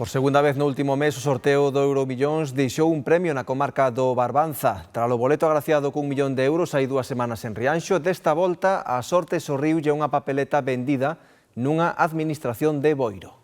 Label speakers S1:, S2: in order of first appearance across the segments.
S1: Por segunda vez no último mes, o sorteo do Euromillóns deixou un premio na comarca do Barbanza. Tras o boleto agraciado cun millón de euros hai 2 semanas en Rianxo, desta volta a sorte sorriulle unha papeleta vendida nunha administración de Boiro.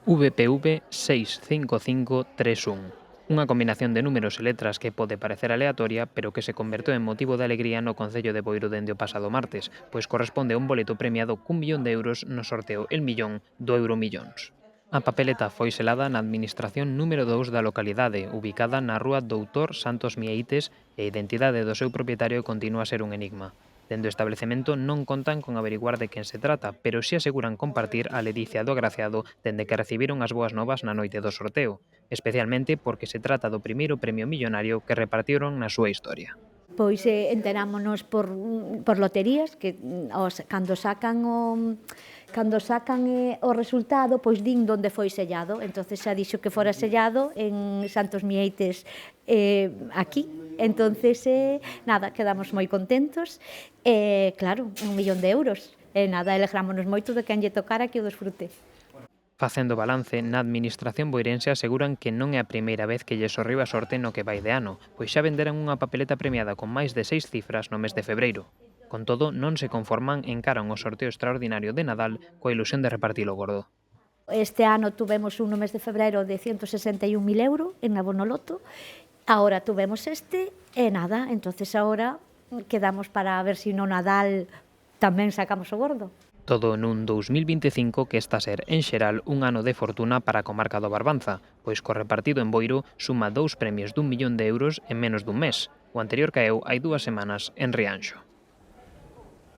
S2: VPV 65531. Unha combinación de números e letras que pode parecer aleatoria, pero que se converteu en motivo de alegría no concello de Boiro dende o pasado martes, pois corresponde a un boleto premiado cun millón de euros no sorteo El Millón do Euromillóns. A papeleta foi selada na administración número 2 da localidade, ubicada na rúa Doutor Santos Mieites, e a identidade do seu propietario continúa a ser un enigma. Dende o establecemento non contan con averiguar de quen se trata, pero si aseguran compartir a ledicia do agraciado dende que recibiron as boas novas na noite do sorteo, especialmente porque se trata do primeiro premio millonario que repartiron na súa historia.
S3: Pois enterámonos por loterías que cando sacan o resultado, pois din onde foi sellado. Entonces xa dixo que fora sellado en Santos Mieites aquí. Entonces nada, quedamos moi contentos e claro, 1 millón de euros. E nada, alegrámonos moito de quen lle tocara que o desfrute.
S2: Facendo balance, na administración boirense aseguran que non é a primeira vez que lle sorriu a sorte no que vai de ano, pois xa venderan unha papeleta premiada con máis de 6 cifras no mes de febreiro. Con todo, non se conforman e encaran o sorteo extraordinario de Nadal coa ilusión de repartilo gordo.
S3: Este ano tuvemos un no mes de febreiro de 161.000 euros en Abonoloto, agora tuvemos este e nada, entonces agora quedamos para ver se no Nadal tamén sacamos o gordo.
S2: Todo nun 2025 que está a ser, en xeral, un ano de fortuna para a comarca do Barbanza, pois co repartido en Boiro suma 2 premios d'1 millón de euros en menos dun mes. O anterior caeu hai 2 semanas en Rianxo.